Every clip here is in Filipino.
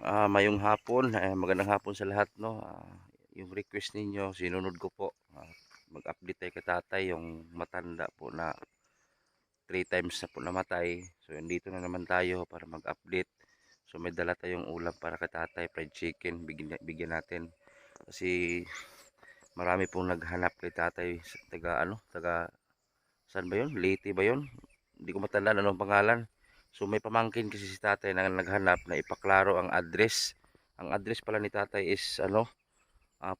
Mayong hapon, magandang hapon sa lahat, no. Yung request ninyo, sinunod ko po. Mag-update tayo kay tatay, yung matanda po na 3 times na po namatay. So, andito na naman tayo para mag-update. So, may dala tayong ulam para kay tatay, fried chicken, bigyan natin. Kasi marami pong naghanap kay tatay sa taga saan ba yun? Leyte ba yun? Hindi ko matandaan anong pangalan. So may pamangkin kasi si tatay na naghanap na ipaklaro ang address. Ang address pala ni tatay is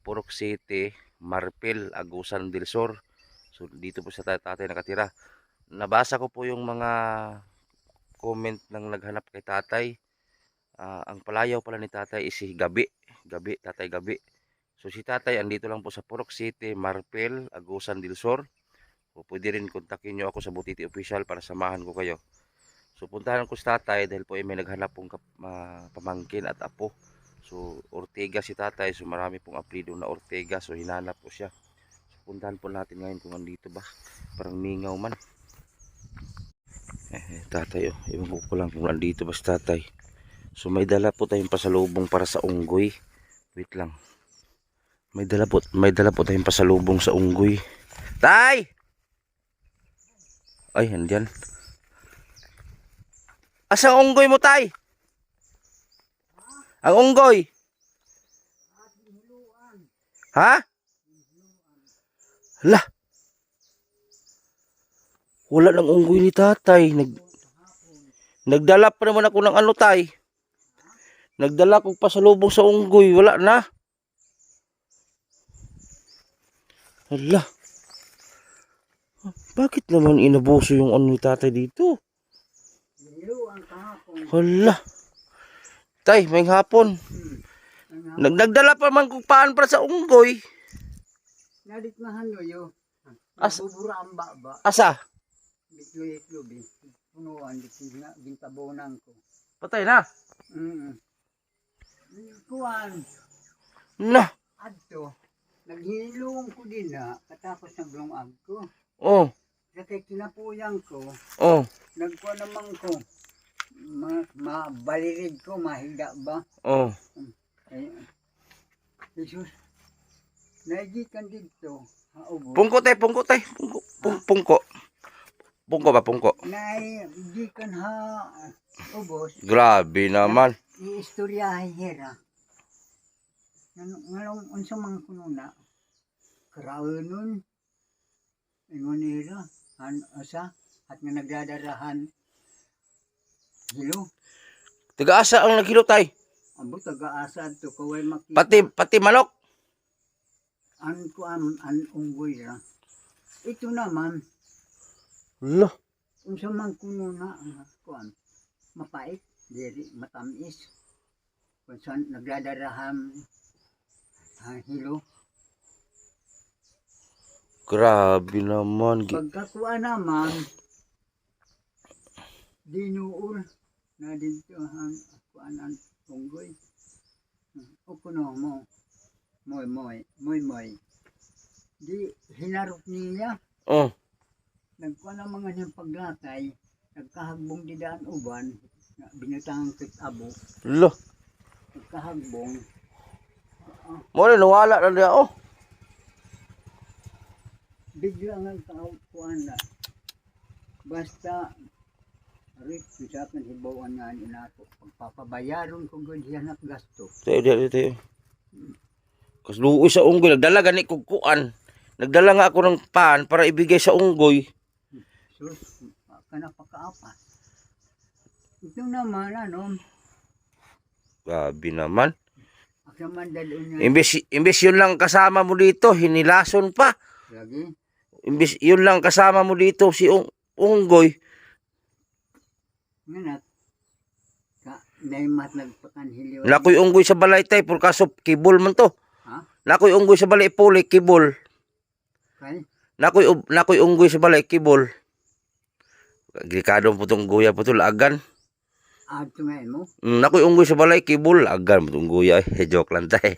Purok City, Marpil, Agusan del Sur. So dito po sa tatay nakatira. Nabasa ko po yung mga comment ng naghanap kay tatay. Ang palayaw pala ni tatay is si Gabi. Gabi, tatay Gabi. So si tatay andito lang po sa Purok City, Marpil, Agusan del Sur. O pwede rin kontakin nyo ako sa Butiti Official para samahan ko kayo. So puntahan ko sa tatay dahil po may naghanap pong pamangkin at apo. So Ortega si tatay, so marami pong apelido na Ortega, so hinanap ko siya. So puntahan po natin ngayon kung andito ba. Parang mingaw man. Tatay oh, iwan ko lang kung andito ba si tatay. So may dala po tayong pasalubong para sa unggoy. Wait lang. May dala po tayong pasalubong sa unggoy. Tay! Ay, andyan. Asa ang unggoy mo, tay? Ang unggoy. Ha? Lah. Wala ng unggoy ni tatay. Nagdala pa naman ako ng ano, tay. Nagdala ko pasalubong sa unggoy. Wala na. Hala. Bakit naman inabuso yung ano ni tatay dito? Hala. Tay, may hapon. Nagdala pa man kung paan para sa unggoy. Nalit mahalo yo. Bubura ang baba. Asa? Bitlo-itlo bin. Punuan di nga gintabonan ko. Patay na. Kuan. Na. Adto. Naghilong ko din na katapos naglungag ko. Oh. Kaya kinapuyan ko. Oh. Nagkuha naman ko. Mabalirid ko, mahiga ba? Oh. Jesus. Naigikan dito. Pungko tay, pungko tay. Pungko. Pungko ba, pungko? Naigikan ha ubos. Grabe naman. Iistoryahe hera. Ngalong unsa man kuno na. Karaonon. Ingon nila. Asa. At nga nagdadarahan. Hilo. Tiga-asa ang naghilo tay. Abo taga-asa to kaway makita. Pati manok. An unggoy ra. Ito naman. Lo. Unsa man kuno na kuan. Mapait, diri matamis. Kung saan nagdadarahan hilo. Grabe naman. Pagkakuha naman, dinuol na dito ang kuan ang unggoy. O kuno mo. Moy. Di hinarok niya. Oh. Nagkuha ng mga niyang paglatay. Nagkahagbong di daan uban. Binutangan kit abo. Lo. Nagkahagbong. Mo na nawala na niya oh. Bigla nga kuan na. Basta Rick, usapan hibawan nga nila ako. Pagpapabayaron ko gud yan at gasto. Tayo. Kasi luoy sa unggoy, nagdala gani kog kuan. Nagdala nga ako ng pan para ibigay sa unggoy. Sus, kana pakaapas. Ito naman Grabe naman. Ako man dalon niya. Imbes yun lang kasama mo dito, hinilason pa. Lagi. Imbes yun lang kasama mo dito si unggoy. Nganak. Naimat nagpakanhiliw. Nakoy unggoy sa balay tay, pur kaso kibol man to. Ha? Nakoy unggoy sa balay puli kibol. Kay? Nakoy unggoy sa balay kibol. Delikado po itong guya po ito, laagan. Tungayin mo? Nakoy unggoy sa balay kibol, laagan po itong guya. Joke lang tay.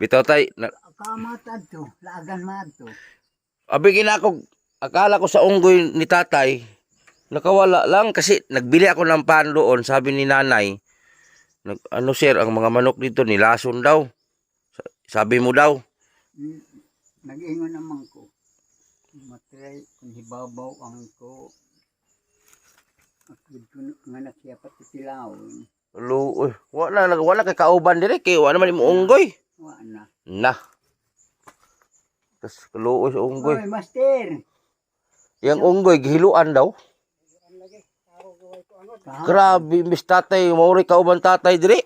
Bitaw tay. Kamatad to, laagan maad to. Abigin ako, akala ko sa unggoy ni tatay, Nakawala lang kasi nagbili ako ng pan doon, sabi ni nanay, ano sir, ang mga manok dito nilason daw. Sabi mo daw. Hmm, nag-ingon naman ko. Matray, kung hibabaw ang ko. At gud ko nga nakiya pati tilawon. Wala kay kauban dire kay wala naman imo unggoy. Wa na. Na. Tas kaluoy sa unggoy. Oy, master! Yang unggoy gihiluan daw. Kahapon, Grabe, mis tatay, mauri kauban tatay dire.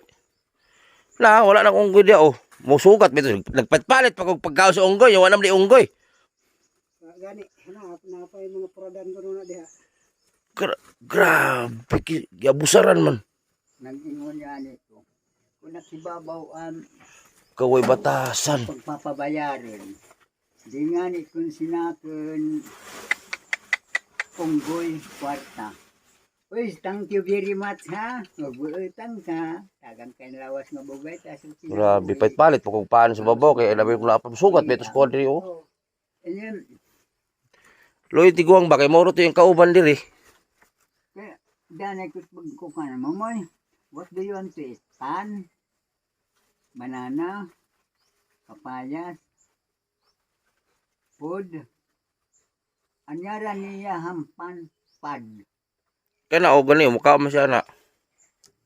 Na, wala nang unggoy dia oh. Musugat bito. Nagpatpalit pa kog pagkaon sa unggoy, wala man di unggoy. Gani, na pa yung mga puradan ko na diha. Grabe, giabusaran man. nag-ingon yan ito. Kung nakibabaw ang Kaway batasan. pagpapabayaran, di nga ni kung sinakon unggoy kwarta. Uy, thank you very much ha. Magbuutang ka. Tagang kayo lawas nga bugay. Grabe, palit pa kung paano sa babaw. Kaya labi ko na sugat betos ko diri oh. And then, Loy tiguang ba kay moro to yung kauban diri. kaya, danay ko ka na, Mamoy, what do you want to eat? Pan? Banana? Papayas? Food? Anyara niya hampan? Pad? Kaya na o gani, mukha mo siya na.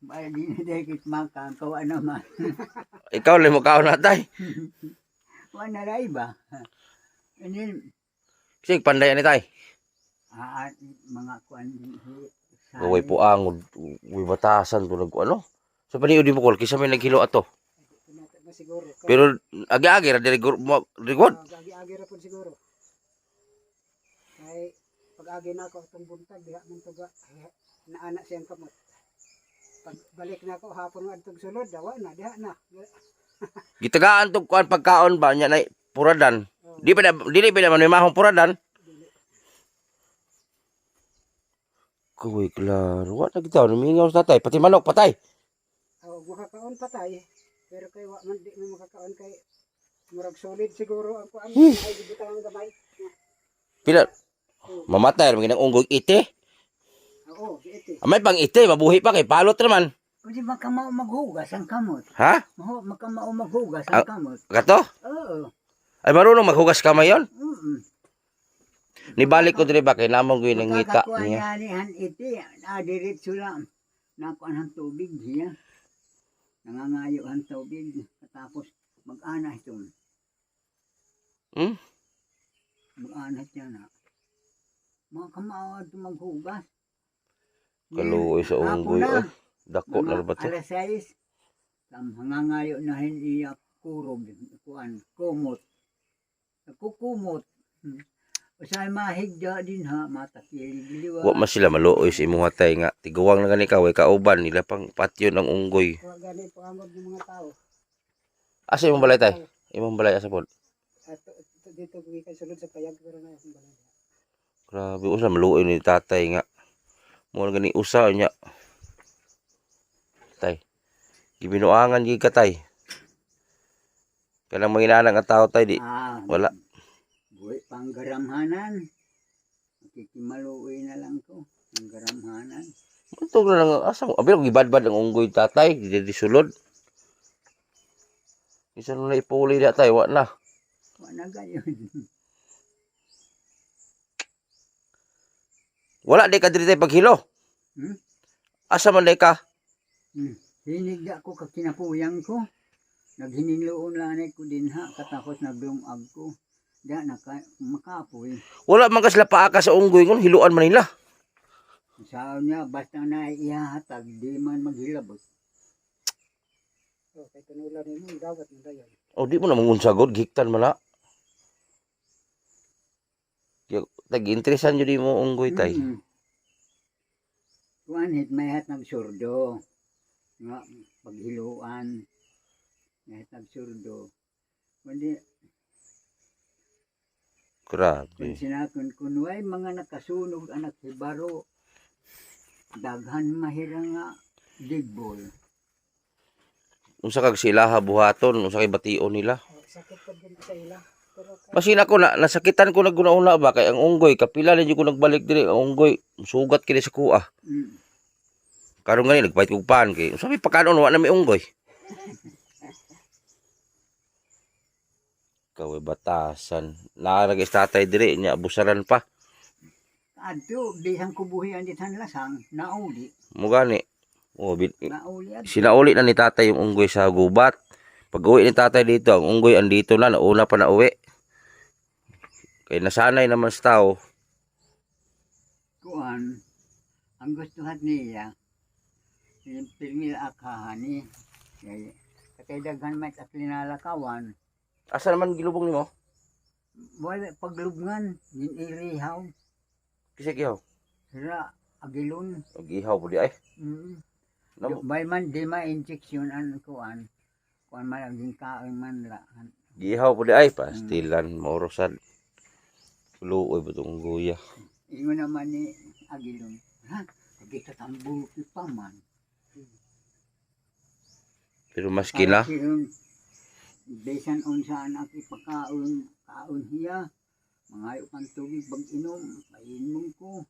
Ba, di na dekit makang kawa naman. Ikaw lang mukha na tay. Wala na iba. And then, Kasi panday ni tay. mga kuan din. Kaway po ang uy batasan to nag ano. Sa paniud di bukol kisa may naghilo ato. Pinata na siguro. Pero agi-agi ra diri rigod. Agi-agi ra po siguro. Ay, pag-agi na ako itong buntag, diha mong tuga, naana siyang kamot. Pagbalik na ako, hapon nga itong sulod, dawa na, diha na. Gitagaan to kuan pagkaon ba nya na puradan. Di pa naman may mahong puradan. Kaway klaro. Wa na kita mingaw sa tatay pati manok patay. Makakaon patay, pero kay wa man di mo makakaon kay murag solid siguro ang kuan ay gibutang ang gamay. Pila mamatay ra ginang unggoy ite. Oo, iti. Amay pang ite mabuhi pa kay palot naman. Pwede makamao maghugas ang kamot. Ha? Makamao maghugas ang kamot. Kato? Oo. Ay marunong maghugas kamay yon. Nibalik ko diri ba kay namang gyud ng ngita Magkakakuha niya. niya ni Han iti. Diretso lang. Nakuan ang tubig siya. Nangangayo ang tubig. Tapos mag-ana ito. Hmm? Mag-ana siya na. Mga kamao ito maghugas. Kaluoy sa unggoy. Hapon na. Dako na ba to? Alas 6. Hangangayo na hindi kurog. Kuan, kumot. Nagkukumot. Usay mahigda din ha, matakil. Wa man sila maluoy sa imong hatay nga tiguwang na gani ka way kauban nila pang patyo ng unggoy. Wa gani pangangod ng mga tao. Asa imong balay tay? Imong balay asa pod? At dito kay sulod sa payag pero na yung balay. Grabe usa maluoy ni tatay nga. Mo gani usa nya. Tay. Gibinuangan gyud ka tay. Kanang manginanang ang tao tay di. Wala. Buhay panggaramhanan. Makikimaluoy na lang ko. Ang garamhanan. Untog na lang asa mo. Abi gibadbad ang unggoy tatay di sulod. Isa na ipuli da tay wa na. Wala gayon. Wala di ka diri tay paghilo. Asa man day ka? Hinigda ko kakinapuyang ko. Naghiniloon lanay ko din ha. Katapos nagdungag ko. Diya makapoy. Wala man kasla paaka sa unggoy ngon hiluan man nila. Sao niya basta na ihahatag di man maghilabot. Oh, kay tunulan nimo dawat na dayon. O di mo na mangunsagod giktan man na. Tag-interesan jud mo unggoy tay. Kuan hit may hat nagsurdo. Nga paghiluan. May hat nagsurdo. Kundi Grabe. kung sinakon kunway mga nakasunog anak hibaro. Daghan mahira nga digbol. Unsa kag sila buhaton, unsa kay bation nila? Sakit pag din sa ila. Pero Masin ako na nasakitan ko naguna-una ba kay ang unggoy kapila na ko nagbalik diri ang unggoy sugat kini sa kuha. Mm. Karon gani nagpait kog paan kay sabi pagkanon wa na may unggoy. Kaway batasan. Naaragis tatay diri nya abusaran pa. Adto, bisan ko buhian ditan lasang, nauli. Mo gani. Oh, Nauli adto. sinauli na ni tatay yung unggoy sa gubat. Pag uwi ni tatay dito, ang unggoy andito na, nauna pa na uwi. Kaya nasanay naman sa tao. Kuan, ang gustuhan niya, yung pilmil akahani, katay daghan may at linalakawan, Asa naman gilubong nimo? wala paglubngan, yung irihaw, Kasi gihaw. sira agilon. Gihaw po di ay. Namo, Bay man di ma injection an kuan man ang kain man la. gihaw po di ay. Pastilan, maurosan. Luoy ba itong guya? Ingon naman ni agilon, ha? Kita tambul pa man. Pero maski na. Besan unsaan ang ipakaon, kaon hiya. Mangayo kang tubig bag inom, mainom ko.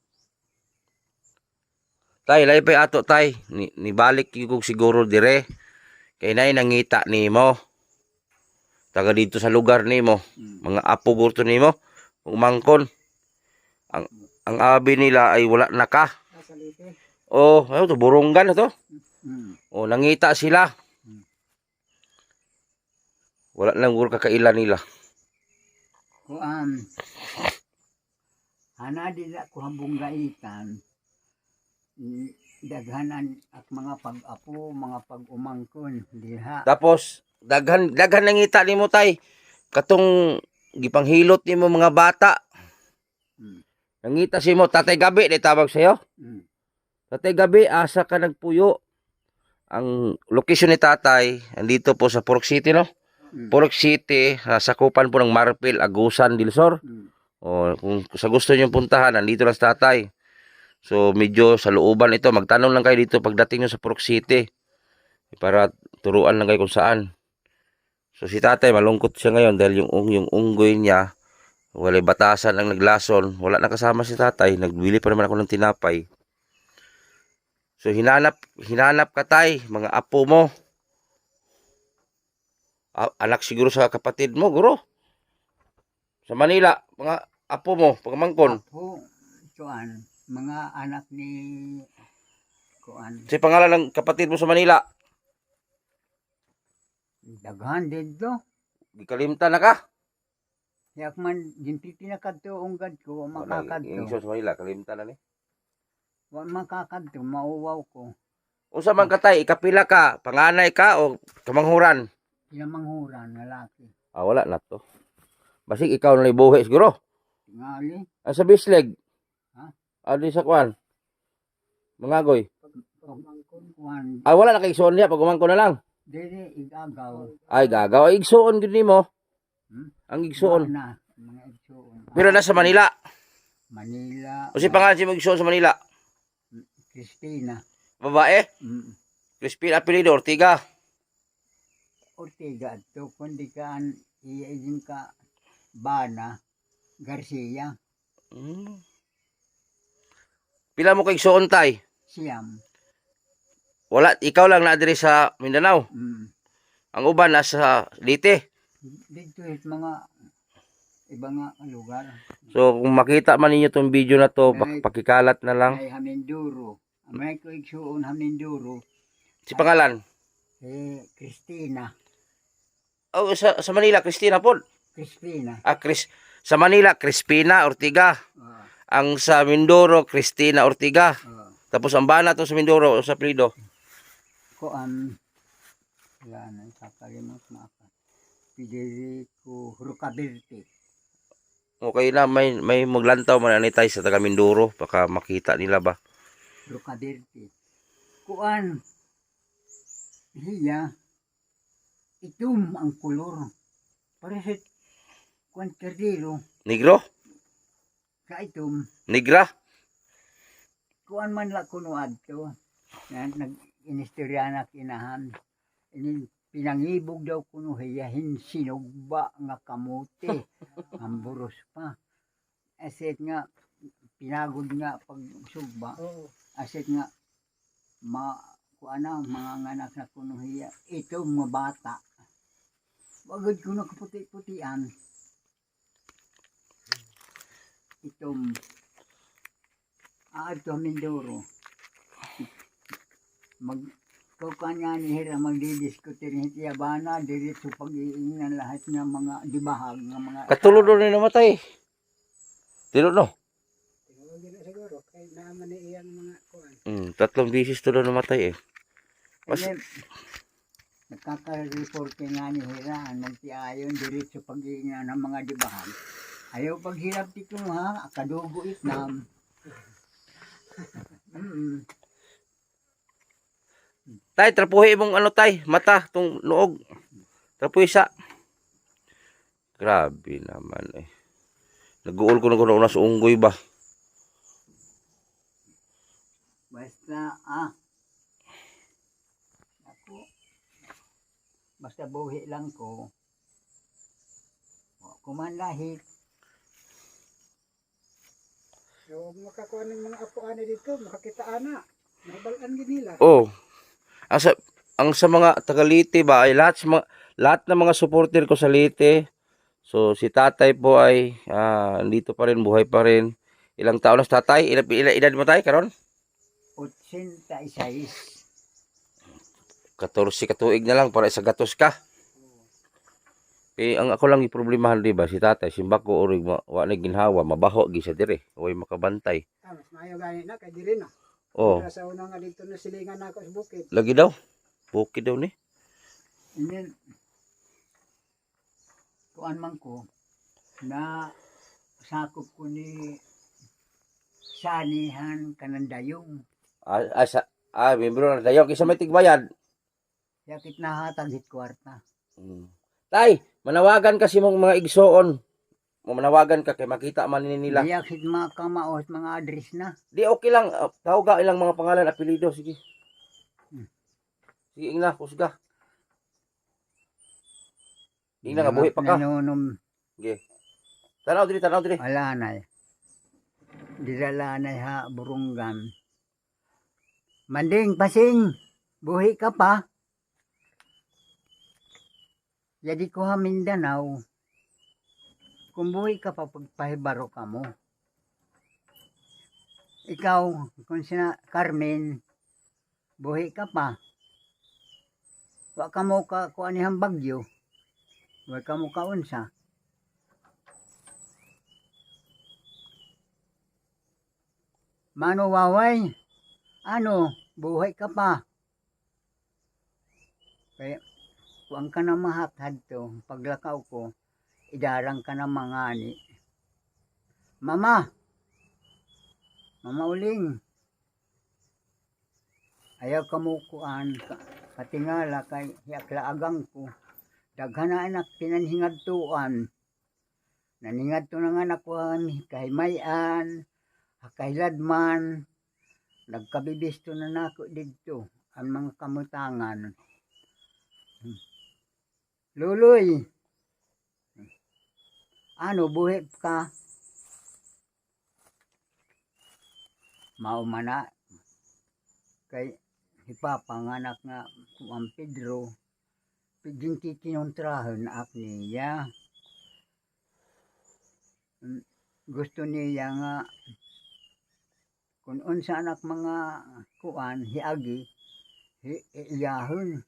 Tay, lahi pa ato tay. Nibalik yung siguro dire. Kaya na nangita nimo. Taga dito sa lugar nimo. Mga apo gurto nimo. Umangkon. Ang abi nila ay wala na ka. nasa lite. Oh, ano to, burunggan na to. Hmm. Oh, nangita sila. Wala lang guro kakailan nila. Kuan. Hana di na ko hambong gaitan. Daghanan at mga pag-apo, mga pag-umangkon diha. Tapos daghan nangita nimo tay. Katong gipanghilot nimo mga bata. Nangita si mo tatay gabi di tawag sayo. Tatay gabi asa ka nagpuyo. Ang location ni tatay andito po sa Purok City no. Purok City, sakupan po ng Marpil, Agusan, Dilsor. O kung sa gusto niyo puntahan, nandito lang sa tatay. So medyo sa looban ito, magtanong lang kayo dito pagdating niyo sa Purok City. Para turuan lang kayo kung saan. So si tatay malungkot siya ngayon dahil yung unggoy niya wala batasan ang naglason, wala na kasama si tatay, nagbili pa naman ako ng tinapay. So hinanap ka tay, mga apo mo. Anak siguro sa kapatid mo, guro. Sa Manila, mga apo mo, pagmangkon. Apo, kuan, mga anak ni kuan, Si pangalan ng kapatid mo sa Manila, daghan dito. gikalimtan na ka. Yak man ginpiti na kadto unggad ko, wa Yung makakadto. sa Manila, kalimtan na ni. Wa makakadto, mauwaw ko. Unsa man katay, ikapila ka, panganay ka o kamanghuran? Pinamanghuran, lalaki. Wala na to. Basig ikaw na buhi siguro. Tingali, Ang sa bisleg. Ha? Di sa kwan. Mangagoy. pagmangkon kuan, Wala na kay igsoon niya, pag umangko na lang. dili igagaw. Ay, gagaw. Ay, igsoon gud nimo. Ang igsoon. Na, mga igsoon. Pero nasa Manila. Manila. O si pangalan si mo igsoon sa Manila? Cristina. Babae? Mm. Crispin apelido, Ortiga. Ortega to kundi kaan iyayin ka Bana Garcia Pila mo kay igsoon tay? Siam. Wala, ikaw lang na diri sa Mindanao. Ang uban nasa Leyte. Dito is mga ibang lugar. So kung makita man ninyo tong video na to, pakikalat na lang. Ay Haminduro. May ko igsuon Haminduro. Si pangalan? Cristina. Sa Manila, Cristina po. Cristina. Sa Manila, Crispina Ortiga. Ang sa Mindoro, Cristina Ortiga. Tapos ang bana to sa Mindoro, sa apelyido. Koan. Yan, kakalimot na ako. Federico Rocaberte. Okay na, may maglantaw man anitay sa taga Mindoro. Baka makita nila ba. Rocaberte. Kuan. Hiya. Itom ang kulor. Pareset kuan kerdero. Negro? Kaitom. Negra? Kuan man la kuno adto. Yan nag-inistorya na kinahan. Ini pinangibog daw kuno hiyahin sinugba nga kamuti. Ang buros pa. Asit nga, pinagod nga pag sugba. Oo. Asit nga, kuana mga nganak na kuno hiya. Ito mga bata. Wagad kuno kaputi-putian. Itom aadto Mindoro kanya ni Hira magdidiskutir ni Tiyabana diretso pag-iingnan lahat ng mga dibahag ng mga Katulod na namatay. Dilo no. Tinawag na siguro. Kaya naaman na iyang mga kuhan. 3 bisis to na namatay eh. Mas- Kaya, nagkaka-report nga ni Hira nagtiayon diretso pag-iingnan ng mga dibahag. Ayaw paghirap dito ha, kadugo itnam. Tay, trapuhi mong ano tay, mata, tong noog. Trapuhi sa. Grabe naman eh. Nag-uol ko na kuno sa unggoy ba. Basta, ako, basta buhi lang ko. Kumanlahit. So, makakuha ng mga apuan na dito, makakitaan na. Nabalaan din nila. Oh. Ang sa mga taga Leyte ba ay lahat ng mga supporter ko sa Leyte. So si tatay po ay dito pa rin, buhay pa rin. Ilang taon na si tatay? Ilang edad mo tayo karon? 86. 14 katuig na lang para isa gatos ka. Ang ako lang iproblemahan di ba si tatay simbako orig wa na ginhawa mabaho gi sa dire. Way makabantay. Mas maayo gani na, kay diri na. Oh, Sa una nga dito na silingan na ako sa bukid. lagi daw. Bukid daw ni. And then, kuan man ko, na sakop ko ni sanihan kanandayong. Membro na dayo kisa may tigbayad. Yakit na hatag hit kwarta. Tay, manawagan kasi mong mga igsoon. Manawagan ka kay makita man nila. Yakit mga kamaos, mga address na. Di okay lang. Tawag ilang mga pangalan, apelido. Sige. Sige, ingna. Kusga. Ingna nga, buhi pa ka. Nanunum, Sige. Tanaw diri. alanay. Didalanay ha, burunggan. Manding, pasing, buhi ka pa. Jadi ko ha Mindanao. Kung buhay ka pa, pagpahibaro ka mo. Ikaw, kung sina Carmen, buhay ka pa. Wa ka mo ka kuanihang bagyo. Wa ka mo kaunsa. Mano waway, buhay ka pa. Kaya, kuang ka na mahathad to, paglakaw ko, idarang ka ng mga ani. Mama uling. Ayaw kamukuan, katingala kay hiaklaagang ko. Daghan na anak pinanhingadtuan. Naningadto na nga nakuan, kay mayan, kay ladman. Nagkabibisto na nako dito, ang mga kamutangan. Luloy. Buhi ka? Maumana. Kay ipapanganak nga ang Pedro. Piding kikinontrahan ak niya. Gusto niya nga kung unsa anak mga kuan, hiagi, iyahon.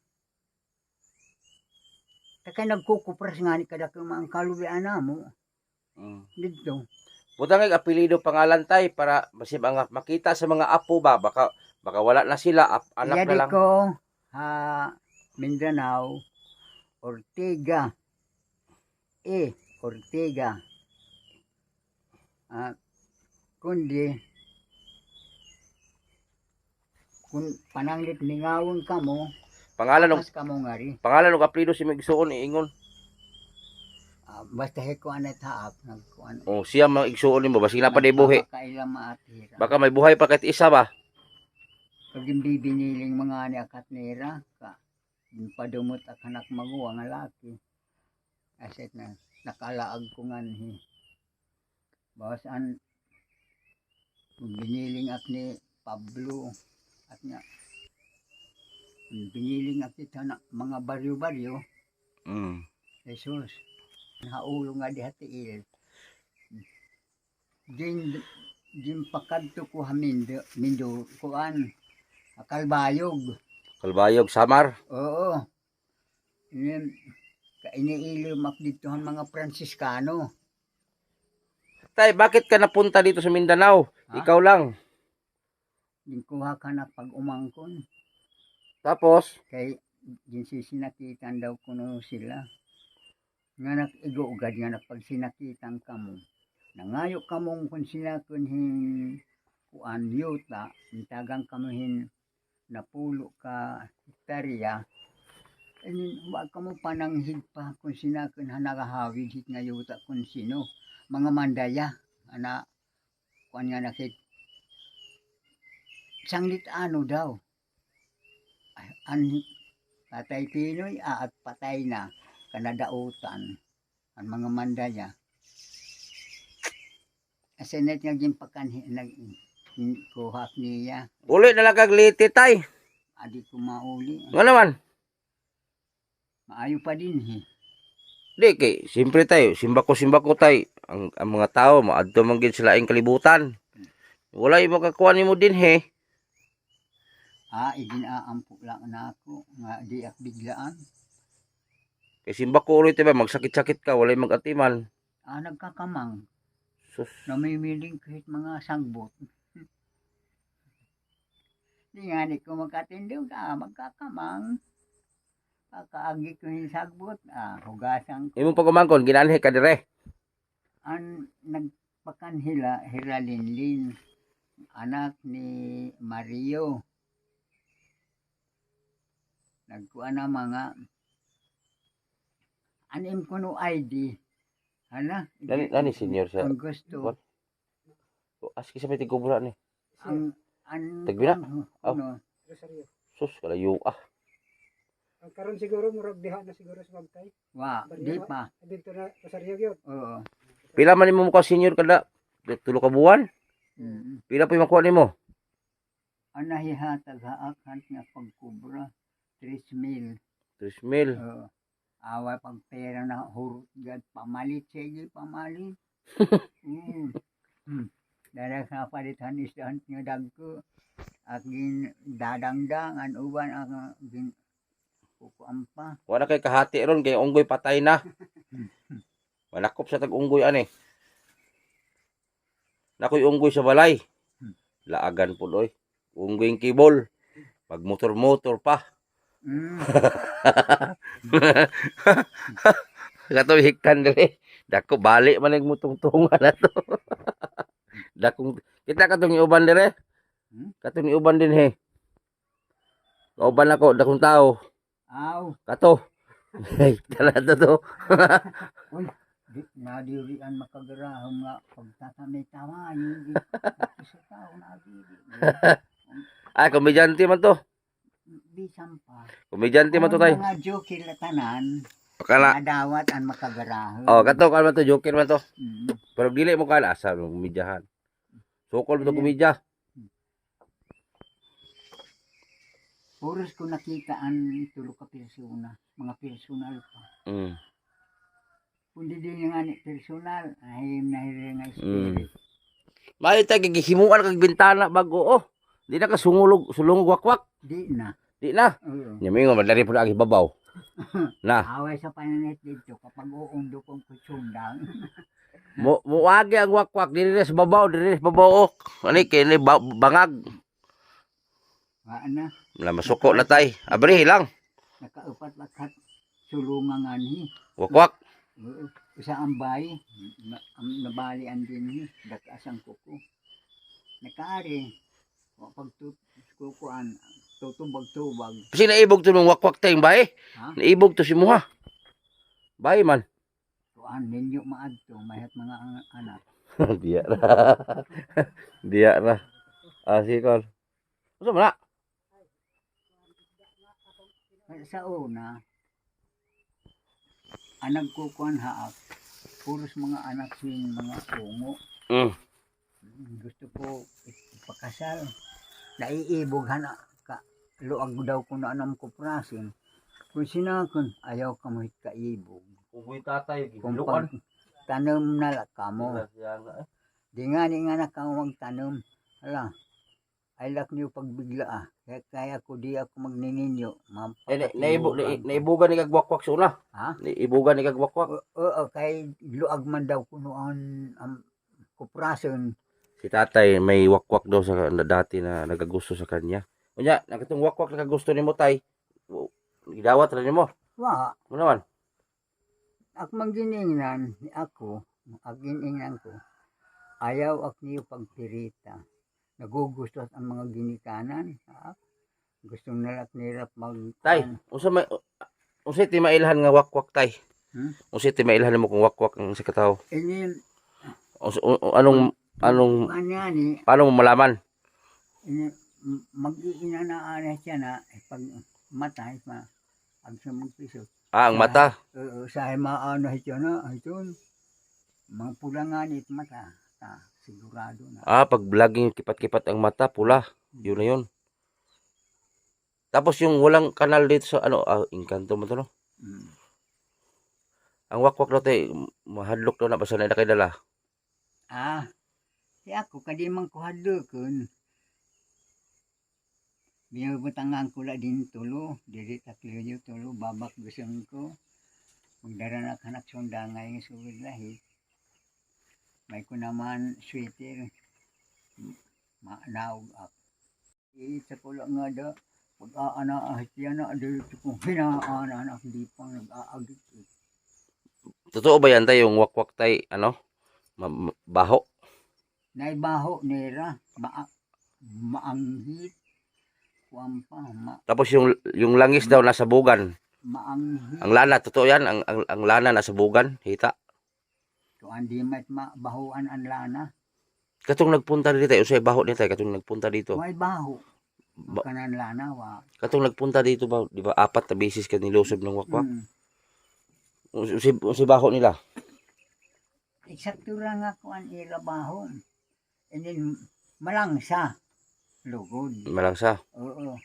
Kaya nagkukupras nga ni kada mga kalubian na mo. Dito. Butang ang apelido pangalan tay para masib ang makita sa mga apo ba baka wala na sila anak na lang. Ko Mindanao Ortega. Ortega. Kundi kung pananglit ningawon ka mo, Pangalan akas ka mo nga rin. ng apelido si Migsuon iingon. Basta hekuan at haap nagkuan. Oh, siya mga igsuon nimo basig na pa day buhi. Kailang maatira. Baka may buhay pa kahit isa ba. Pag hindi biniling mga ni akat nira ka. padumot ak anak maguwa nga laki. Aset na nakalaag ko nga ni. Bawasan biniling ak ni Pablo at nga biniling ak ito na mga baryo-baryo. Mm. Jesus, naulo nga di hatiil. Din pakadto ko mindo kuan Kalbayog. Kalbayog, Samar. Oo. Iniilim ak dito ang mga Fransiskano. Tay, bakit ka napunta dito sa Mindanao? Ha? Ikaw lang. Din kuha ka na pag umangkon. Tapos, Kay din sinakitan daw kuno sila. Nga nag-igugad nga pag sinakitan kamo. Nangayo kamong kung sila kunhin kuan yuta, intagang kamuhin napulo ka hektarya. Wag kamo pananghid pa kung sina kun nagahawid hit nga yuta kung sino. Mga mandaya ana kuan nga nakit sanglit ano daw. Ani Tatay Pinoy at patay na kanadautan ang mga mandaya. Asenet nga gin pakanhi kuhak niya. uli na lang kag liti, tay. Adi ko mauli. Nga naman. Maayo pa din Di kay, siyempre tay, simbako tay. Ang mga tao, maadto man gid sila ing kalibutan. Wala yung makakuha mo din, he. Iginaampo lang na ako nga di ak biglaan. Kay simbako ulit, diba? Magsakit-sakit ka, wala yung mag-atiman. Nagkakamang. Sus. Namimiling kahit mga sangbot. Di nga di ko magkatindog magkakamang. Kakaagi ko yung sagbot, hugasang ko. Imong pagumangkon, ginanhi ka dire. Nagpakanhila, Hiralinlin, anak ni Mario. Nagkuha na mga anim ko no ID. Nani senior siya? Ang gusto. Aski sa may tigubra ni. Ang Tagbina? Ano? Rosario. Sus, kalayo ah. Ang karon siguro murag diha na siguro sa Magtay. Di pa. Dito na Rosario gyud. Oo. Pila man nimo ka senior kada? Tulo ka buwan? Pila pa yung makuha nimo? Ang nahihatag haakan nga pagkubra. 3,000. 3,000. Oo. Away pag pera na hurot gad pamalit sige pamalit. Dara sa palitan isdan nga dagko. Agin dadangdang an uban ang gin kukuan pa. Wala kay kahati ron kay unggoy patay na. Malakop sa tag-unggoy ani. Nakoy unggoy sa balay. Laagan po oy. Unggoy yung kibol. Pag motor-motor pa. Kato hiktan dire. Dako balik man ang mutungtungan na to. Dakong kita katong iuban dire. Katong iuban din he. Kauban ako dakong tao. Aw. Kato. Tala to. Uy, nadiri ang makagarahom nga pagtatamay tama yung sa tao na diri. Ay, komedyante man to. Bisan pa. Komedyante man to tay. Mga joke la tanan. Kala. Nadawat ang makagarahom. Oh, kato kan man to joker man to. Mm. Pero dili mo kala asa ng komedyahan. Sokol mo to komedya. Puros ko nakita ang tulo ka persona, mga personal pa. Kundi din nga ni personal, ahim na hiri nga spirit. May tayo gihimuan kag bintana bago oh. Di na ka sulungog wakwak. Di na. Di na. Oo. Nyami nga madali po na ibabaw. Na. Away sa pananet dito kapag uundo kong kutsundang. Muagi ang wakwak diri sa babaw, diri sa babaw. Ani kini bangag. Waana, Na masuko na tay. Abri lang. nakaupat lakat sulungan nga ni. Wakwak. Oo. Isa ang bayi, nabalian din ni, dakasang kuko. Nakaari, pag kukuan, tutubag-tubag. Kasi naibog to ng wakwak tayong bay. Ha? Naibog to si Muha. Bay man. Kuan, ninyo maadto, mayat mga anak. Diya ra. Diya ra. Sige kon. Usa man na? Sa una, anak ko kuan haak, puros mga anak sin mga ungo. Mm. Gusto ko ipakasal. Naiibog hana ka luag daw ko na anam ko prasin. Kung sinakon, ayaw ka mo kaibog. Ugoy tatay, Kung pag tanom na la ka mo. Di nga ni nga nakawag tanom. Hala, ay lak niyo pagbigla ah. Kaya ko di ako magnininyo. Naibugan ni kagwakwak sa una. Ha? Naibugan ni kagwakwak. Oo, kay luag man daw ko noon ang kuprason. Si tatay may wakwak daw sa dati na nagagusto sa kanya. Unya, nakatong wakwak na kagusto nimo tay. Gidawat ra nimo. Wa, Mo naman. ako magginingnan ni ako, ang giningnan ko, ayaw ak niyo pagpirita. Nagugusto ang mga ginikanan. Ha? Gusto nila nirap mag... Tay, unsa ti mailhan nga wakwak tay? Unsa ti mailhan mo kung wakwak ang sa katawo? Ini, Anong kanya ni, paano mo malaman? ini, mag-iinanaan siya na, pag matay, pag siya magpiso. Ang mata. Sa maano siya na, ito, mga pulangan it mata, sigurado na. Pag laging kipat-kipat ang mata, pula. Yun na yun. Tapos yung walang kanal dito sa inkanto mo to no? Mm. Ang wakwak daw tayo, mahadlok daw na basta na kay dala. Si ako, kadi man ko hadlokon. Binabutangan ko la din tulo, dili takliyo tulo, babak gusong ko. Magdara na kanak sundangay ng suwid lahi. May ko naman sweater, naog ako. Sa ko lang nga da, pag-aana siya na, dito kong pinaana na, hindi pang nag-aagit. Totoo ba yan tayo yung wakwak tay, baho? Naibaho nera, maanghit, kuwampa, Tapos yung langis daw nasa bugan. maanghit. Ang lana, totoo yan, ang lana nasa bugan, hita. So, hindi may mabahuan ang lana. Katong nagpunta dito tayo, usay baho ni tayo, katong nagpunta dito. May baho. Ang kanan lana, wa. Katong nagpunta dito ba, di ba, 4 na beses ka nilusob ng wakwak? Mm. Usay baho nila. Eksakto lang ako ang irabaho. And then, malangsa. Lugod. Malangsa. Oo.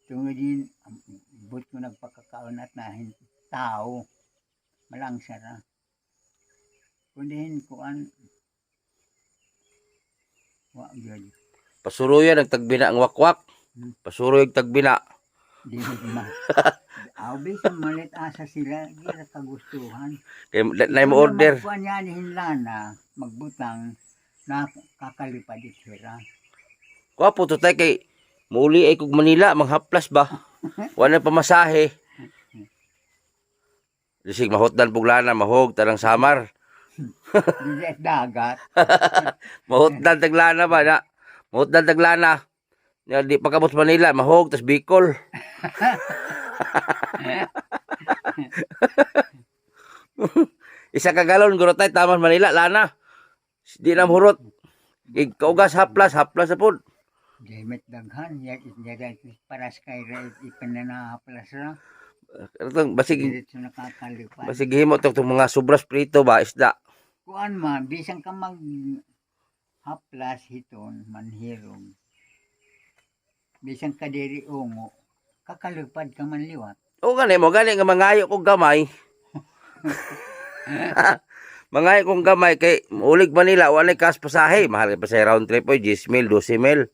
Tungod din, but ko nagpakakaon at nahin tao. Malangsa ra. Kundihin ko ang wa gyud. Pasuruyan ang tagbina ang wakwak. Pasuroy ang tagbina. Di ma. Abi sa malit asa sila, gira kagustuhan. Kaya na mo order. Kuan yan hinlana, magbutang na kakalipad itira. Kwapo to tay kay muli ay kog Manila manghaplas ba. Wala pamasahe. Disig mahotdan pug lana mahog tanang samar. Di dagat. Mahotdan taglana ba na. Mahotdan taglana. Ya di pagabot Manila mahog tas Bicol. Isa ka galon guro tay taman Manila lana. Di na hurot. Kaugas haplas sa pud. Jemet daghan, ya paras kay ra ipananahaplas ra. Basig Diretso nakakalipad. basig himo tong mga sobras prito ba isda. Kuan man, bisan ka mag haplas hiton manhirog. Bisan ka diri ungo, kakalipad ka man liwat. O gani mo gani nga mangayo kog gamay. Mangayo kong gamay kay ulig Manila walay kas pasahe, mahal pa sa round trip oy 10,000, 12,000.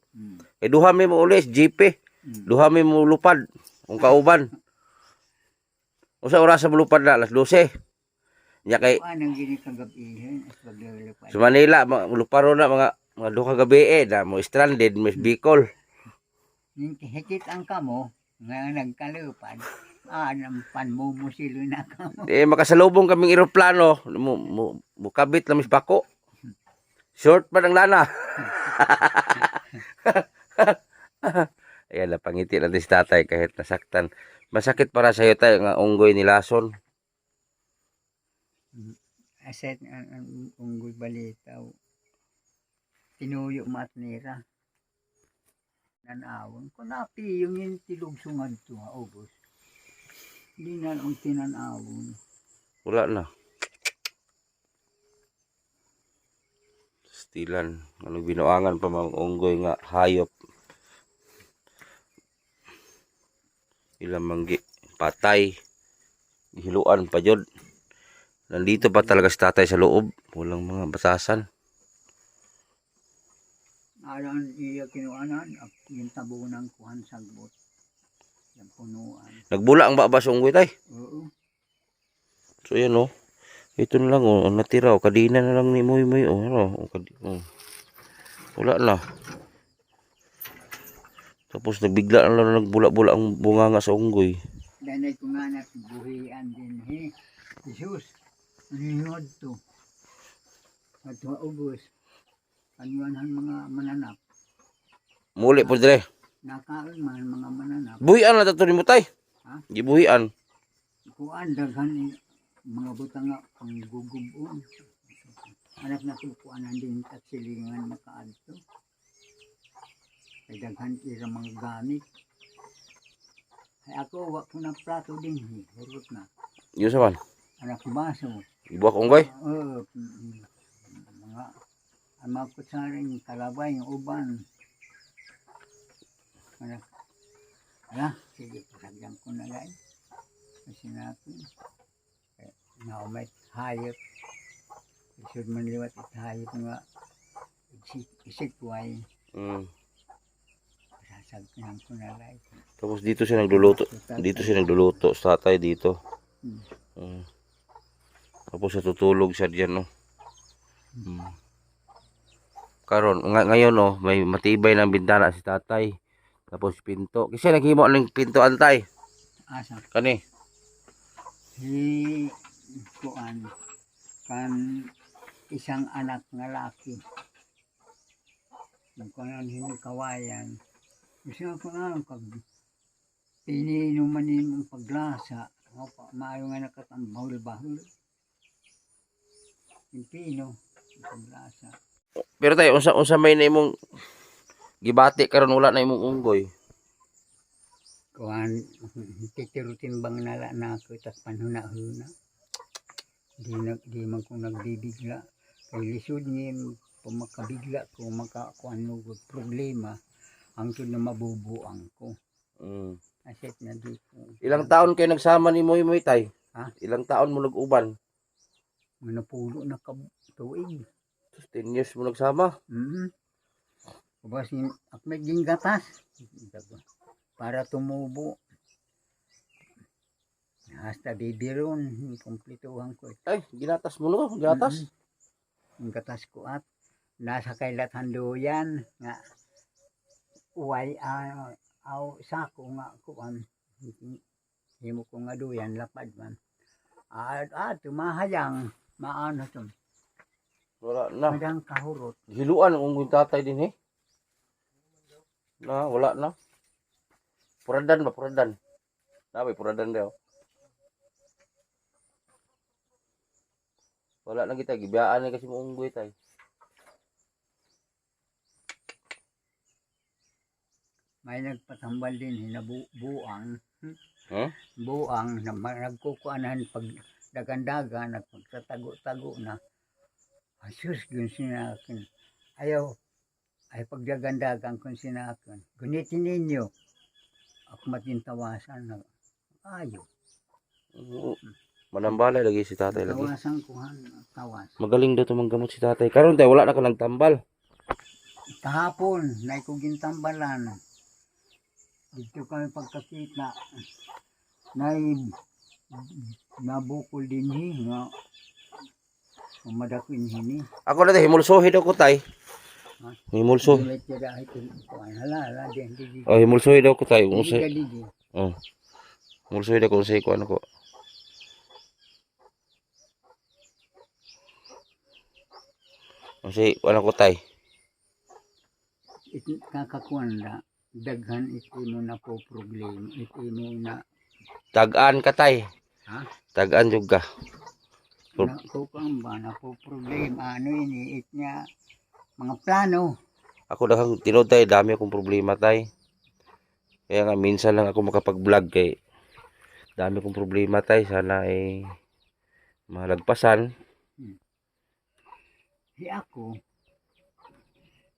Eh duha mi mo ulis jeep. Duha mi mo lupad kung kauban. Usa oras sa lupad na alas 12. Nya kay Kuan ang gini kagabihin at paglilipad. sa Manila luparo na mga duha ka gabi na mo stranded Miss Bicol. Hikit ang kamo nga nagkalipad. Nampan mo silo na kamo. Makasalubong kaming eroplano, mukabit lang mis bako. Short pa ng lana. Ayan, napangiti natin si tatay kahit nasaktan. Masakit para sa iyo tayo nga unggoy ni Lason. Aset ang unggoy balitaw. Tinuyo mat nira. Tinanawon ko napi yung intilog sungad to nga ubos. Hindi na lang tinanawon. Wala na. Stilan. Anong binuangan pa mga unggoy nga hayop. Ilang manggi. Patay. Hiluan pa jud. Nandito pa talaga si tatay sa loob. Walang mga batasan. Alang iya kinuanan, yung tabunang kuhan sagbot. Yung punuan. Nagbula ang babas unggoy tay. Oo. So yan oh. Ito na lang oh, ang natira oh. Kadina na lang ni Moy Moy oh. Ano? Oh. Wala na. Tapos nagbigla na lang nagbula-bula ang bunganga sa unggoy. Danay ko nga buhian din he. Jesus, anihod to. At ubos. Anyuan ang mga mananap. Muli po dire. Nakaon man mga mananap. Buhian na tato ni mo tay. Ha? Gibuhian. Kuan daghan mga butang nga pang gugubon. Anak na kuanan din at silingan makaadto. Kay daghan ira mga gamit. Ay ako wa ko na plato din hurot na. Yun sa man. Anak baso. Ibuak unggoy. Mga ang mga kutsaring kalabay, yung uban. Anak, sige, pasagyan ko na lang. Kasi natin, naumay hayop. Isod man liwat at hayop nga, isikway, pasagyan ko na lang. Tapos dito siya nagluluto. Dito siya nagluluto sa tatay dito. Tapos natutulog siya diyan no. Karon ngayon oh, may matibay ng bintana si tatay. Tapos pinto. Kasi naghimo ng pinto antay. Asa? Kani. Kuan kan isang anak nga laki. Kuan hindi kawayan. Kasi ako na kag piniinuman nimong paglasa. Maayo nga nakatambahol-bahol. Yung pino, paglasa. Pero tayo unsa may na imong gibati karon wala na imong unggoy. Kuan titirutin-bang nala na ako tas panhuna-huna. Di man ko nagbibigla. Kay lisod niya pumakabigla ko makakuan lugod problema hangtod na mabubuang ko. Asit na di ko. Ilang taon kayo nagsama ni Moy Moy tay? Ha? Ilang taon mo nag-uban? Manapulo na tuig. 10 years mo nagsama. Kasi at may gingatas para tumubo. Hasta bibiron, kumplituhan ko. Ay, ginatas mo no, ginatas. Ang gatas ko at nasa kailatan doyan nga uway sako nga kuan. Himo ko nga doyan lapad man. Tumahayang maano to. Wala na. Madang kahurot. Hiluan ang unggoy tatay din eh. Wala na. Puradan ba, puradan? May puradan daw. Wala na kita, gibiyaan na kasi mo unggoy tay. May nagpatambal din, buang. Huh? Buang, nagkukuanan pag dagan-dagan, nagpagtatago-tago na. Asus, yun sinakin. Ayaw, ay pagdagandagan kung sinakin. Gunitin ninyo. Ako matintawasan na. Ayaw. Manambalay lagi si tatay lagi. Tawasan kuhan, tawas. Magaling daw tumanggamot si tatay. Karon tay wala na ka nagtambal. Kahapon, naikugin tambalan. Dito kami pagkakita. Nabukol din nga. Umadakin hini. Ako na tay himulsohi daw ko tay. Himulso. Oh, himulsohi daw ko tay. Oh. Himulsohi daw ko sa ko ano ko. Kasi ano ko tay. Kakakuan na daghan iti mo na po problema. Iti mo na Tagaan ka tay. ha? Tagaan jud ka. Kukang ba na po problema. Ano iniit niya mga plano. Ako daghang tinud tay, dami akong problema tay. Kaya nga minsan lang ako makapag-vlog kay dami kong problema tay. Sana ay malagpasan. Si ako,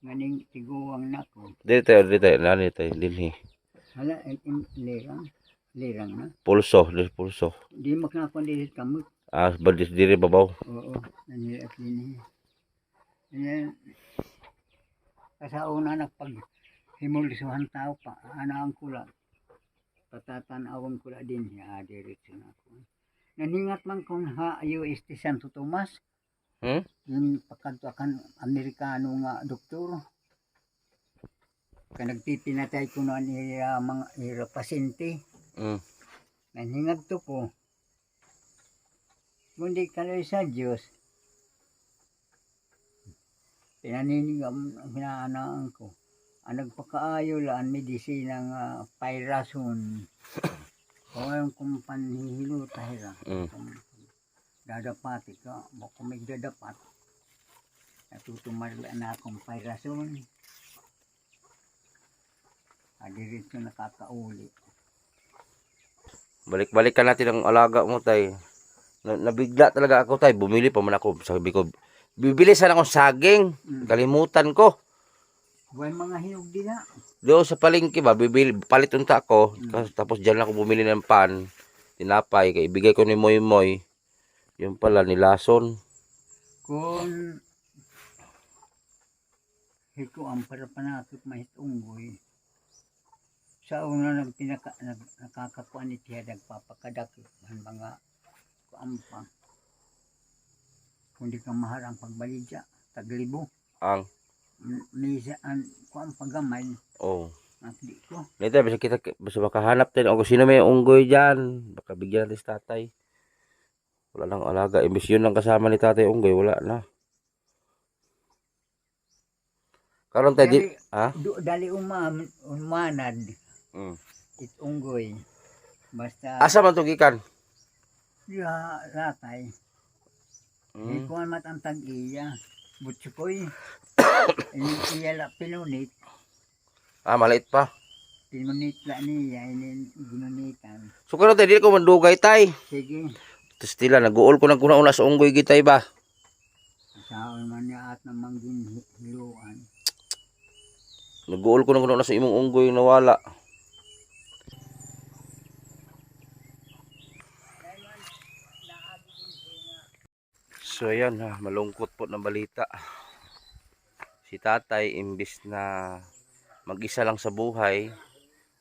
nganing tiguang nako. Dito tayo, nani tayo, dinhi. Hala, lirang. Lirang na. Pulso, pulso. Di makakon dili kamot. Badis diri babaw. Oo, nangyari at yun. Ayan. Kasauna nagpag himulisuhan tao pa, anaan ko lang. Patatanawang ko lang din, diretso na ako. Naningat man kung UST Santo Tomas, yung pagkantuakan Amerikano nga doktor. Kaya nagtitinatay ko na niya mga pasyente. Naningat to po. Kundi kaloy sa Diyos, pinaninigam, pinaanaan ko. Ang nagpakaayo lang, medisina nga pyrason. O yung kung panhihilo tayo lang. Dadapati ka, baka may dadapat. Natutumarla na akong pyrason. Diretso nakakauli. Balik-balikan natin ang alaga mo tay. Nabigla talaga ako tay. Bumili pa man ako. Sabi ko, bibili sana akong saging. Kalimutan ko. Buhay mga hinog din na. Doon sa palengke ba, bibili, palit unta ako. Tapos dyan ako bumili ng pan. Tinapay. Kaya ibigay ko ni Moy Moy. Yung pala, nilason. Kung hiko ang parapanakot mahitunggoy. Sa una nakakakuan ni Tiya nagpapakadakit ang mga kuampa. Kung di ka mahal ang pagbalidya, taglibo. Ang? Misa ang kuampa gamay. Oh. Nakli ko. Dito, basta makahanap tayo. O kung sino may unggoy dyan, baka bigyan natin si tatay. Wala nang alaga. Imbis yun lang kasama ni tatay unggoy, wala na. Karon tayo di... Ha? Dali umanad. Itunggoy. Basta... Asa man ito gikan? Ratay. Ikuan matantag iya. Butsukoy. Iyala pinunit. Maliit pa. Pinunit la niya. Ginunitan. So karon tayo, di ko mandugay tay. Sige. Tapos tila, nag-uol ko nagkuna-una sa unggoy gitay ba? Saan man niya at namang ginhiluan. Nag-uol ko nagkuna-una sa imong unggoy nawala. So ayan ha, malungkot po ng balita. Si tatay imbis na mag-isa lang sa buhay,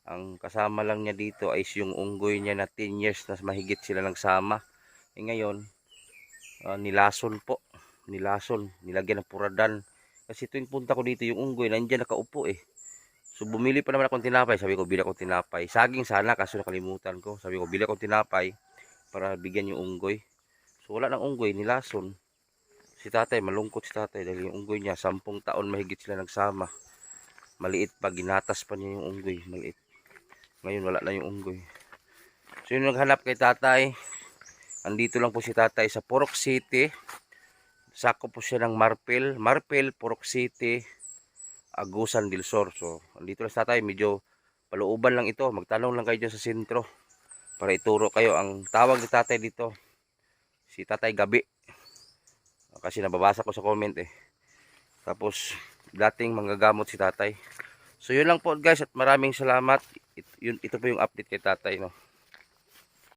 ang kasama lang niya dito ay yung unggoy niya na 10 years na mahigit sila nagsama. Ngayon, nilason po. Nilason, nilagyan ng puradan. Kasi tuwing punta ko dito, yung unggoy nandiyan nakaupo eh. So bumili pa naman akong tinapay. Sabi ko, bili akong tinapay. Saging sana, kaso nakalimutan ko. Sabi ko, bili akong tinapay para bigyan yung unggoy. So wala nang unggoy, nilason. Si tatay, malungkot si tatay dahil yung unggoy niya, 10 taon mahigit sila nagsama. Maliit pa, ginatas pa niya yung unggoy, maliit. Ngayon wala na yung unggoy. So yung naghanap kay tatay, andito lang po si tatay sa Purok City. Sako po siya ng Marpel, Purok City, Agusan del Sur. So andito lang si tatay, medyo paluuban lang ito. Magtanong lang kayo dyan sa sentro para ituro kayo. Ang tawag ni tatay dito, si Tatay Gabi. Kasi nababasa ko sa comment eh. Tapos dating manggagamot si tatay. So yun lang po guys, at maraming salamat. Ito po yung update kay tatay no.